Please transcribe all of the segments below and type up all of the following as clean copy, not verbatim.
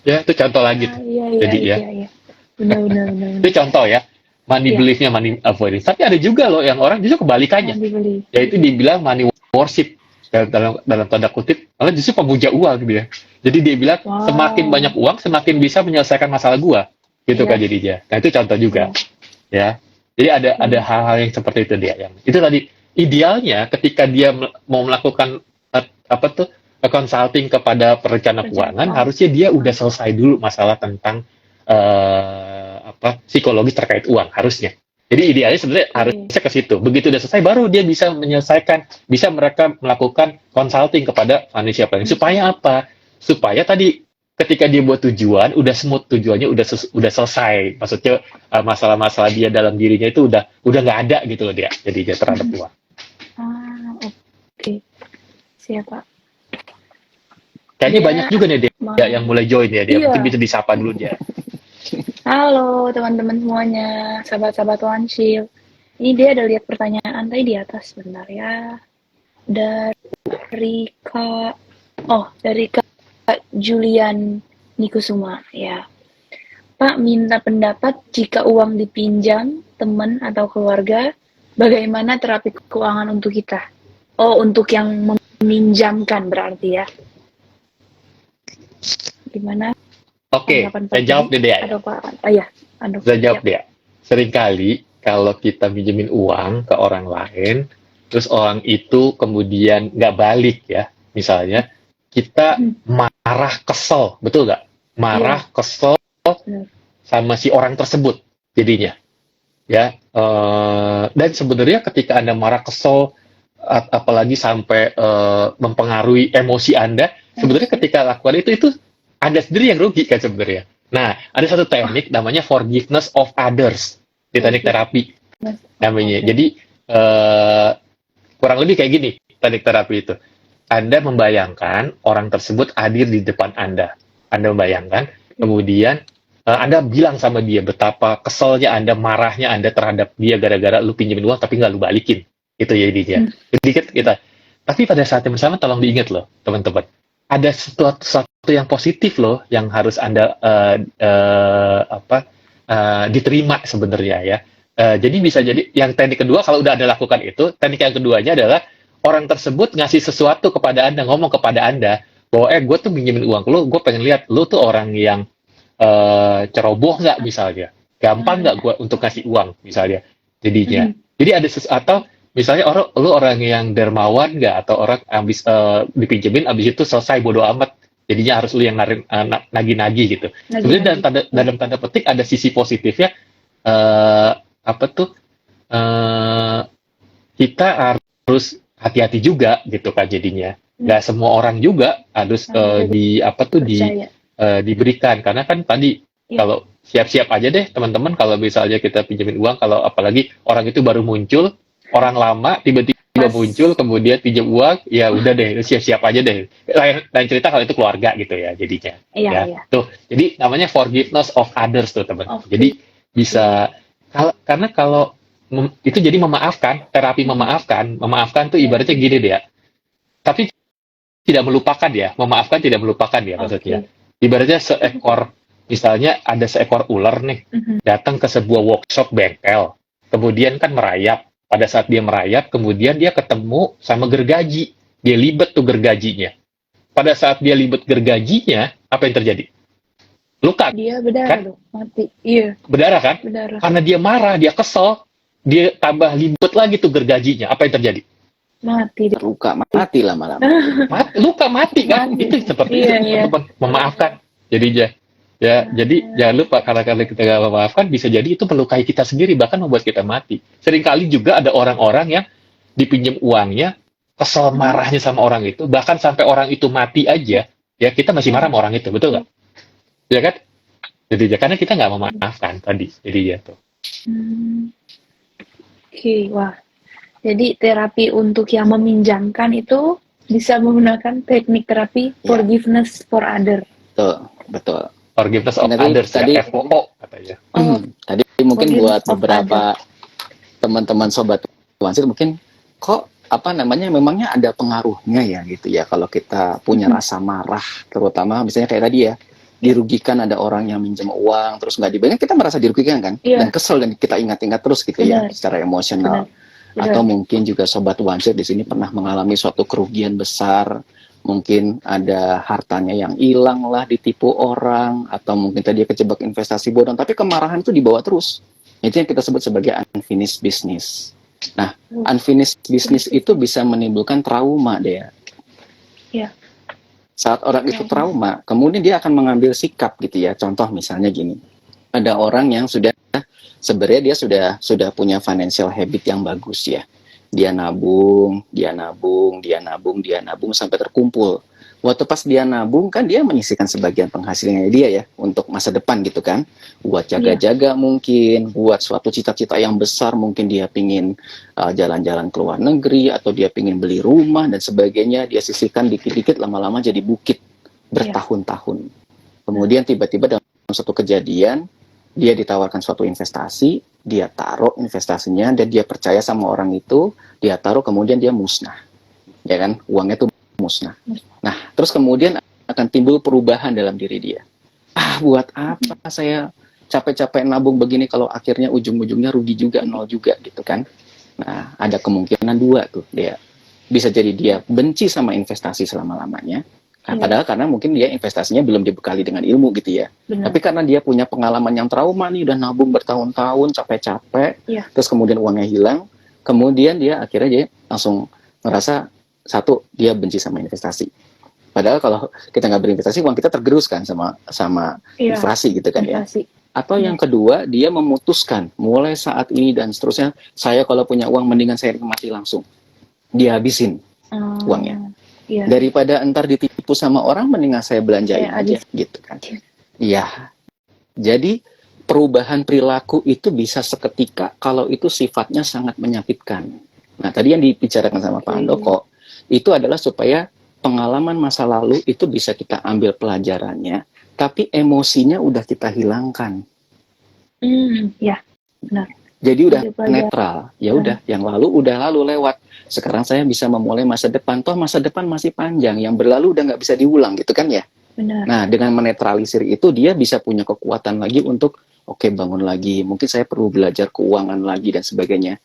Ya, itu contoh lagi tuh. Iya, iya, Jadi ya, iya, iya. Benar, benar, benar, itu benar. contoh ya. Money Iya, belief-nya money avoidance. Tapi ada juga loh yang orang justru mau kebalikannya. dibeli. Yaitu dibilang money worship dalam tanda kutip, malah justru pemuja uang gitu ya. Jadi dia bilang semakin banyak Wow. uang semakin bisa menyelesaikan masalah gua, gitu kan Iya, jadinya. Nah itu contoh juga iya. ya. Jadi ada Oke. hal-hal yang seperti itu dia yang itu tadi idealnya ketika dia mau melakukan apa tuh consulting kepada perencana keuangan Perencanaan harusnya dia udah keuangan. selesai dulu masalah tentang apa psikologis terkait uang harusnya. Jadi idealnya sebenarnya Oke. harusnya ke situ. Begitu udah selesai baru dia bisa menyelesaikan, bisa mereka melakukan consulting kepada financial planning. Bisa. Supaya apa? Supaya tadi ketika dia buat tujuan, udah smooth tujuannya, udah selesai. Maksudnya masalah-masalah dia dalam dirinya itu udah nggak ada gitu loh dia. Jadi dia terhadap uang. Ah, oke. Siapa? Kayaknya banyak Dia juga nih dia yang mau. mulai join ya. Dia mungkin Iya. bisa disapa dulu dia. Halo teman-teman semuanya, sahabat-sahabat Wanship. Ini dia ada lihat pertanyaan tadi di atas, bentar ya. Dari Kak, dari Kak Julian Nikusuma, ya. Pak minta pendapat jika uang dipinjam teman atau keluarga, bagaimana terapi keuangan untuk kita? Oh, untuk yang meminjamkan berarti ya. Gimana Oke, tanggapan Pak saya Budi? jawab deh dia ya. Atau Pak, ya, aduh, Saya ya. jawab dia. Seringkali kalau kita minjemin uang ke orang lain, terus orang itu kemudian nggak balik ya, misalnya kita marah kesel, betul nggak? Iya, Marah kesel benar. sama si orang tersebut jadinya ya dan sebenarnya ketika anda marah kesel apalagi sampai mempengaruhi emosi anda sebenarnya Emosi. ketika lakukan itu anda sendiri yang rugi kan sebenarnya. Nah ada satu Ah, teknik namanya forgiveness of others di teknik forgiveness terapi of namanya. others. Jadi kurang lebih kayak gini teknik terapi itu. Anda membayangkan orang tersebut hadir di depan Anda. Anda membayangkan, kemudian Anda bilang sama dia betapa keselnya Anda, marahnya Anda terhadap dia gara-gara lu pinjemin uang tapi nggak lu balikin. Itu ya dia. Hmm. Jadi kita. Tapi pada saat yang bersama tolong diingat loh, teman-teman. Ada sesuatu yang positif loh yang harus Anda diterima sebenarnya ya. Jadi bisa jadi yang teknik kedua kalau udah Anda lakukan itu, teknik yang keduanya adalah orang tersebut ngasih sesuatu kepada Anda, ngomong kepada Anda bahwa gue tuh minjemin uang ke lu, gue pengen lihat lu tuh orang yang ceroboh nggak misalnya, gampang nggak gue untuk kasih uang misalnya, jadinya. Hmm. Jadi ada atau misalnya lu orang yang dermawan nggak atau orang abis dipinjemin abis itu selesai bodo amat, jadinya harus lu yang nagih-nagih gitu. Sebenarnya Lagi-lagi. Ya. dalam tanda petik ada sisi positifnya eh, apa tuh eh, kita harus hati-hati juga gitu kan jadinya. Nggak semua orang juga harus Harus juga di apa tuh percaya. diberikan karena kan tadi Ya. kalau siap-siap aja deh teman-teman kalau misalnya kita pinjemin uang kalau apalagi orang itu baru muncul orang lama tiba-tiba Pas. muncul kemudian pinjam uang ya udah deh siap-siap aja deh lain cerita kalau itu keluarga gitu ya jadinya Iya, ya iya. tuh jadi namanya forgiveness of others tuh teman Oke. jadi bisa karena kalau itu jadi memaafkan terapi memaafkan tuh Ya, ibaratnya ya. gini deh ya tapi tidak melupakan ya memaafkan tidak melupakan ya maksudnya Oke. ibaratnya seekor misalnya ada seekor ular nih Mhm. datang ke sebuah workshop bengkel kemudian kan merayap pada saat dia merayap kemudian dia ketemu sama gergaji dia libet tuh gergajinya pada saat dia libet gergajinya apa yang terjadi luka Dia berdarah kan dong, mati. Iya, berdarah kan berdarah. karena dia marah dia kesel dia tambah libet lagi tuh gergajinya apa yang terjadi Mati deh. Terluka mati lama-lama. luka mati kan Mati. itu seperti itu Iya, iya. teman-teman memaafkan jadinya ya jadi jangan lupa karena kita nggak memaafkan bisa jadi itu melukai kita sendiri bahkan membuat kita mati seringkali juga ada orang-orang yang dipinjam uangnya kesel marahnya sama orang itu bahkan sampai orang itu mati aja ya kita masih marah sama orang itu betul nggak ya kan jadi ya, karena kita nggak memaafkan tadi jadi ya tuh Hmm. Oke, wah. Jadi terapi untuk yang meminjamkan itu bisa menggunakan teknik terapi Ya. forgiveness for other. Betul, betul. forgiveness of Nanti others tadi ya FOO katanya tadi mungkin buat Forgiveness of beberapa teman-teman sobat Wansit mungkin kok apa namanya memangnya ada pengaruhnya ya gitu ya kalau kita punya rasa marah terutama misalnya kayak tadi ya dirugikan, ada orang yang minjem uang terus nggak dibayar, kita merasa dirugikan kan, Iya. dan kesel, dan kita ingat-ingat terus gitu ya Benar. secara emosional. Benar. Atau mungkin juga sobat wansir di sini pernah mengalami suatu kerugian besar, mungkin ada hartanya yang hilang lah, ditipu orang, atau mungkin tadi kejebak investasi bodong, tapi kemarahan itu dibawa terus. Itu yang kita sebut sebagai unfinished business. Nah, unfinished business itu bisa menimbulkan trauma deh. Iya. Saat orang itu trauma, kemudian dia akan mengambil sikap gitu ya. Contoh misalnya gini, ada orang yang sebenarnya dia sudah punya financial habit yang bagus ya. Dia nabung sampai terkumpul. Waktu pas dia nabung kan dia menyisihkan sebagian penghasilannya dia ya untuk masa depan gitu kan. Buat jaga-jaga mungkin, buat suatu cita-cita yang besar, mungkin dia pingin jalan-jalan ke luar negeri, atau dia pingin beli rumah dan sebagainya. Dia sisihkan dikit-dikit, lama-lama jadi bukit bertahun-tahun. Kemudian tiba-tiba dalam suatu kejadian, dia ditawarkan suatu investasi, dia taruh investasinya, dan dia percaya sama orang itu, dia taruh, kemudian dia musnah. Ya kan, uangnya tuh musnah. Nah, terus kemudian akan timbul perubahan dalam diri dia. Buat apa saya capek-capek nabung begini kalau akhirnya ujung-ujungnya rugi juga, nol juga gitu kan. Nah, ada kemungkinan dua tuh dia. Bisa jadi dia benci sama investasi selama-lamanya. Padahal karena mungkin dia investasinya belum dibekali dengan ilmu gitu ya. Benar. Tapi karena dia punya pengalaman yang trauma nih, udah nabung bertahun-tahun, capek-capek, terus kemudian uangnya hilang, kemudian dia akhirnya dia langsung merasa, satu, dia benci sama investasi. Padahal kalau kita nggak berinvestasi, uang kita tergerus kan sama inflasi gitu kan ya. Atau yang kedua, dia memutuskan mulai saat ini dan seterusnya, saya kalau punya uang mendingan saya mati langsung. Dia habisin uangnya. Daripada entar ditipu sama orang, mendingan saya belanjain aja gitu kan. Iya. Jadi perubahan perilaku itu bisa seketika kalau itu sifatnya sangat menyakitkan. Nah, tadi yang dibicarakan sama Pak Handoko itu adalah supaya pengalaman masa lalu itu bisa kita ambil pelajarannya, tapi emosinya udah kita hilangkan. Ya, benar. Jadi udah netral. Ya udah, yang lalu udah lalu lewat. Sekarang saya bisa memulai masa depan. Toh masa depan masih panjang. Yang berlalu udah nggak bisa diulang gitu kan ya. Benar. Nah, dengan menetralisir itu dia bisa punya kekuatan lagi untuk bangun lagi. Mungkin saya perlu belajar keuangan lagi dan sebagainya.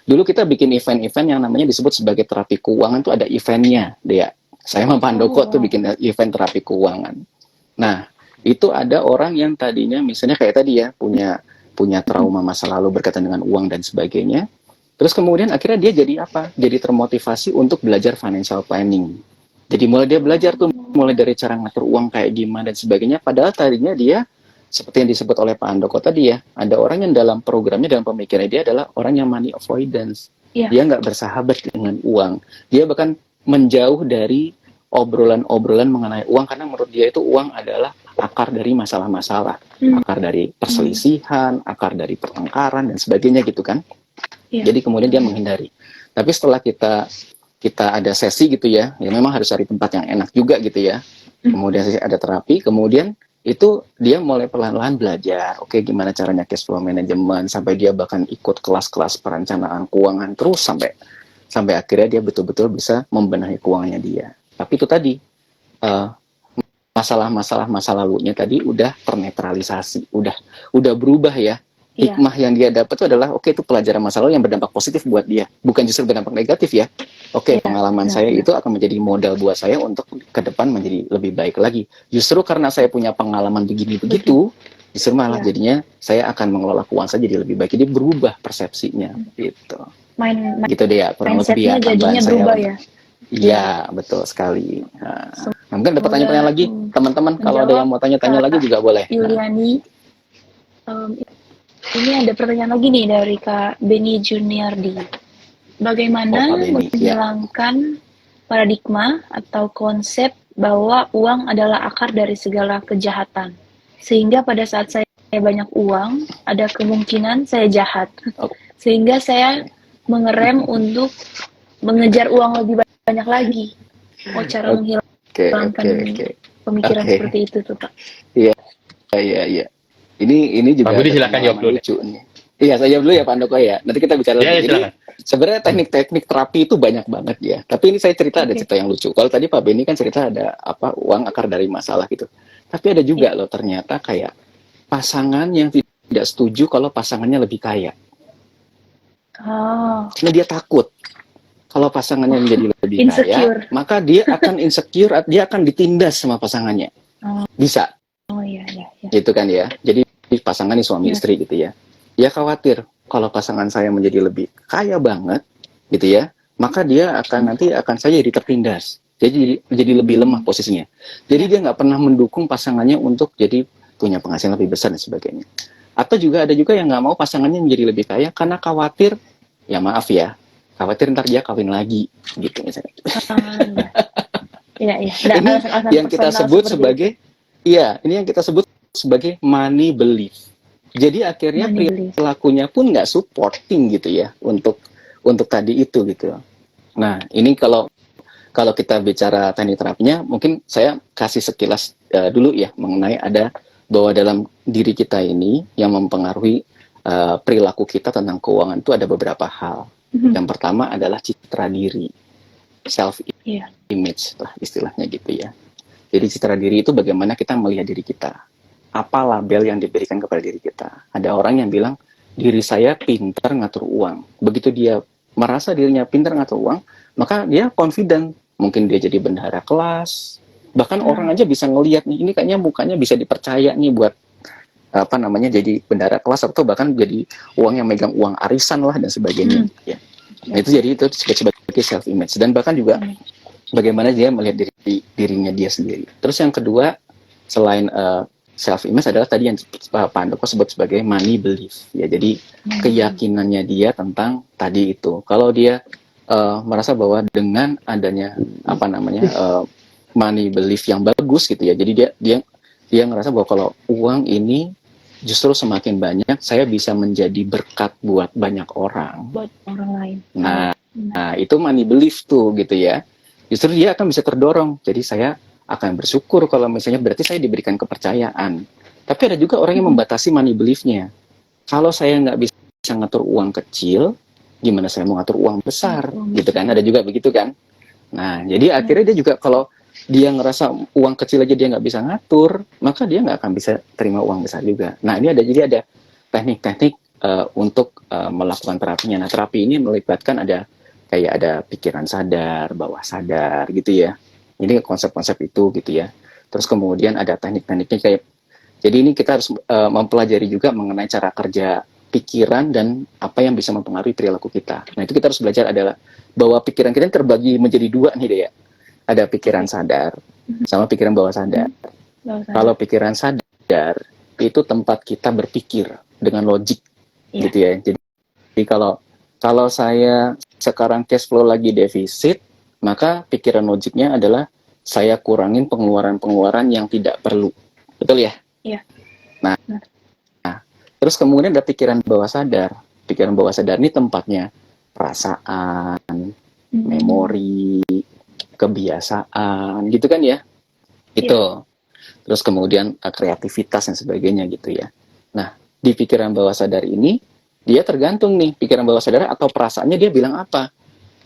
Dulu kita bikin event-event yang namanya disebut sebagai terapi keuangan, tuh ada eventnya, Dea. Saya sama Pak Handoko tuh bikin event terapi keuangan. Nah, itu ada orang yang tadinya misalnya kayak tadi ya, punya trauma masa lalu berkaitan dengan uang dan sebagainya. Terus kemudian akhirnya dia jadi apa? Jadi termotivasi untuk belajar financial planning. Jadi mulai dia belajar tuh, mulai dari cara ngatur uang kayak gimana dan sebagainya. Padahal tadinya dia, seperti yang disebut oleh Pak Handoko tadi ya, ada orang yang dalam programnya, dalam pemikirannya dia adalah orang yang money avoidance. Dia nggak bersahabat dengan uang. Dia bahkan menjauh dari obrolan-obrolan mengenai uang, karena menurut dia itu uang adalah akar dari masalah-masalah, akar dari perselisihan, akar dari pertengkaran dan sebagainya gitu kan. Jadi kemudian dia menghindari. Tapi setelah kita ada sesi gitu ya memang harus cari tempat yang enak juga gitu ya. Kemudian sesi ada terapi, kemudian itu dia mulai perlahan-lahan belajar, gimana caranya cash flow management, sampai dia bahkan ikut kelas-kelas perencanaan keuangan terus sampai akhirnya dia betul-betul bisa membenahi keuangannya dia. Tapi itu tadi masalah-masalah masa lalunya tadi udah ternetralisasi, udah berubah ya. Hikmah yang dia dapat itu adalah itu pelajaran masa lalu yang berdampak positif buat dia, bukan justru berdampak negatif ya. Pengalaman saya itu akan menjadi modal buat saya untuk ke depan menjadi lebih baik lagi. Justru karena saya punya pengalaman begini begitu, justru malah jadinya saya akan mengelola keuangan saya jadi lebih baik. Jadi berubah persepsinya gitu. Gitu deh ya, kurang lebih ya tambahan saya. Berubah ya. Iya, betul sekali. Nah, mungkin ada pertanyaan lagi, teman-teman. Kalau ada yang mau tanya-tanya lagi juga boleh. Yuliani, ini ada pertanyaan lagi nih dari Kak Beni Juniardi. Bagaimana menghilangkan paradigma atau konsep bahwa uang adalah akar dari segala kejahatan? Sehingga pada saat saya banyak uang, ada kemungkinan saya jahat. Sehingga saya mengerem untuk mengejar uang lebih banyak lagi. Cara menghilangkan pemikiran seperti itu tuh Pak. Iya. Ini juga Pak Budi silakan jawab dulu. Lucu nih. Iya, saya jawab dulu ya Pak Handoko ya. Nanti kita bicara lagi. Jadi sebenarnya teknik-teknik terapi itu banyak banget ya. Tapi ini saya cerita ada cerita yang lucu. Kalau tadi Pak Beni kan cerita ada uang akar dari masalah gitu. Tapi ada juga loh ternyata kayak pasangan yang tidak setuju kalau pasangannya lebih kaya. Oh, Karena dia takut kalau pasangannya menjadi lebih insecure. kaya, maka dia akan insecure, dia akan ditindas sama pasangannya. Oh, Bisa, oh iya, iya, iya. gitu kan ya. Jadi pasangan ini suami Iya. istri gitu ya. Dia khawatir kalau pasangan saya menjadi lebih kaya banget, gitu ya, maka dia nanti akan saya jadi tertindas. Jadi lebih lemah posisinya. Jadi dia nggak pernah mendukung pasangannya untuk jadi punya penghasilan lebih besar dan sebagainya. Atau juga ada juga yang nggak mau pasangannya menjadi lebih kaya karena khawatir, ya maaf ya, khawatir ntar dia kawin lagi, gitu misalnya. Iya, iya. Nggak Ini alasan-alasan yang kita personal sebut seperti sebagai, ini yang kita sebut sebagai money belief. Jadi akhirnya money belief. perilakunya pun nggak supporting gitu ya untuk tadi itu gitu. Nah ini kalau kita bicara teknik terapinya, mungkin saya kasih sekilas dulu ya mengenai ada bahwa dalam diri kita ini yang mempengaruhi perilaku kita tentang keuangan itu ada beberapa hal. Yang pertama adalah citra diri, self image lah istilahnya gitu ya. Jadi citra diri itu bagaimana kita melihat diri kita. Apa label yang diberikan kepada diri kita. Ada orang yang bilang diri saya pintar ngatur uang. Begitu dia merasa dirinya pintar ngatur uang, maka dia confident. Mungkin dia jadi bendahara kelas. Bahkan orang aja bisa ngelihat nih, ini kayaknya mukanya bisa dipercaya nih buat jadi bendahara kelas, atau bahkan jadi uang yang megang uang arisan lah dan sebagainya. Ya. Nah, itu jadi itu disebut sebagai self image. Dan bahkan juga bagaimana dia melihat dirinya dia sendiri. Terus yang kedua selain self image adalah tadi yang Pak Andoko sebut sebagai money belief. Ya, jadi keyakinannya dia tentang tadi itu. Kalau dia merasa bahwa dengan adanya money belief yang bagus gitu ya. Jadi dia ngerasa bahwa kalau uang ini justru semakin banyak, saya bisa menjadi berkat buat banyak orang. Buat orang lain. Nah, itu money belief tuh gitu ya. Justru dia akan bisa terdorong. Jadi saya akan bersyukur kalau misalnya berarti saya diberikan kepercayaan. Tapi ada juga orang yang membatasi money belief-nya. Kalau saya nggak bisa ngatur uang kecil, gimana saya mau ngatur uang besar? Gitu kan, ada juga begitu kan. Nah, jadi akhirnya dia juga kalau dia ngerasa uang kecil aja dia nggak bisa ngatur, maka dia nggak akan bisa terima uang besar juga. Nah, ini ada teknik-teknik untuk melakukan terapinya. Nah, terapi ini melibatkan ada pikiran sadar, bawah sadar gitu ya. Ini konsep-konsep itu gitu ya. Terus kemudian ada teknik-tekniknya jadi ini kita harus mempelajari juga mengenai cara kerja pikiran dan apa yang bisa mempengaruhi perilaku kita. Nah, itu kita harus belajar adalah bahwa pikiran kita terbagi menjadi dua nih deh ya. Ada pikiran sadar sama pikiran bawah sadar. Kalau pikiran sadar itu tempat kita berpikir dengan logik gitu ya. Jadi kalau saya sekarang cash flow lagi defisit, maka pikiran logiknya adalah saya kurangin pengeluaran-pengeluaran yang tidak perlu. Betul ya? Iya. Nah, terus kemudian ada pikiran bawah sadar. Pikiran bawah sadar ini tempatnya perasaan, memori, kebiasaan, gitu kan ya? Itu. Terus kemudian kreativitas dan sebagainya gitu ya. Nah, di pikiran bawah sadar ini, dia tergantung nih, pikiran bawah sadar atau perasaannya dia bilang apa.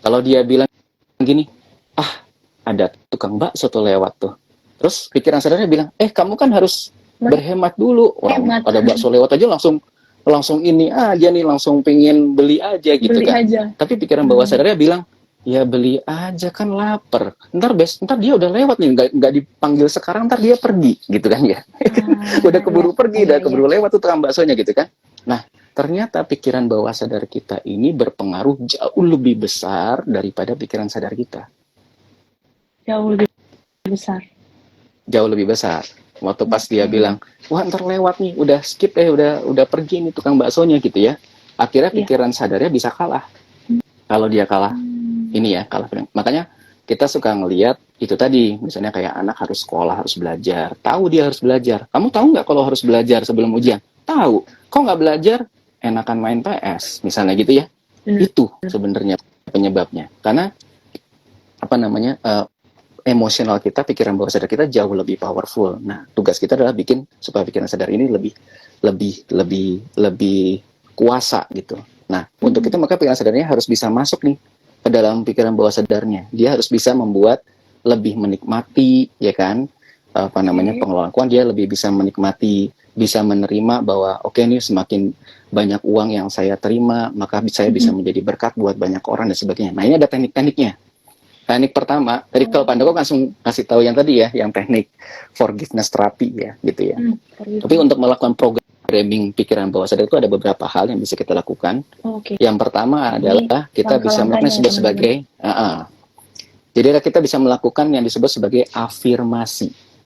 Kalau dia bilang gini, ada tukang bakso tuh lewat tuh. Terus pikiran sadarnya bilang, kamu kan harus berhemat dulu. Orang ada bakso lewat aja langsung ini aja nih, langsung pengen beli aja gitu beli kan. Aja. Tapi pikiran bawah sadarnya bilang, ya beli aja kan lapar. Ntar dia udah lewat nih, nggak dipanggil sekarang, ntar dia pergi gitu kan ya. Udah keburu pergi, udah keburu lewat tuh tukang baksonya gitu kan. Nah, ternyata pikiran bawah sadar kita ini berpengaruh jauh lebih besar daripada pikiran sadar kita. Jauh lebih besar. Jauh lebih besar. Waktu pas dia bilang, wah ntar lewat nih, udah skip udah pergi nih tukang baksonya gitu ya. Akhirnya pikiran sadarnya bisa kalah. Kalau dia kalah, kalah. Makanya kita suka ngelihat itu tadi, misalnya kayak anak harus sekolah, harus belajar. Tahu dia harus belajar. Kamu tahu nggak kalau harus belajar sebelum ujian? Tahu. Kok nggak belajar? Enakan main PS, misalnya gitu ya. Itu sebenarnya penyebabnya. Karena emosional kita, pikiran bawah sadar kita jauh lebih powerful. Nah, tugas kita adalah bikin supaya pikiran sadar ini lebih kuasa gitu. Nah, untuk itu maka pikiran sadarnya harus bisa masuk nih ke dalam pikiran bawah sadarnya. Dia harus bisa membuat lebih menikmati, ya kan, Oke. pengelolaan keuangan, dia lebih bisa menikmati, bisa menerima bahwa oke nih semakin banyak uang yang saya terima, maka saya bisa Mhm. menjadi berkat buat banyak orang dan sebagainya. Nah, ini ada teknik-tekniknya. Teknik pertama, tadi kalau Pandoko Oh. langsung kasih tahu yang tadi ya, yang teknik forgiveness terapi ya, gitu ya. Tapi Forgiveness. untuk melakukan programming pikiran bawah sadar itu ada beberapa hal yang bisa kita lakukan. Oke. Yang pertama Ini adalah kita bisa melakukan yang langkah-langkahnya ya disebut teman-teman. sebagai jadi kita bisa melakukan yang disebut sebagai afirmasi.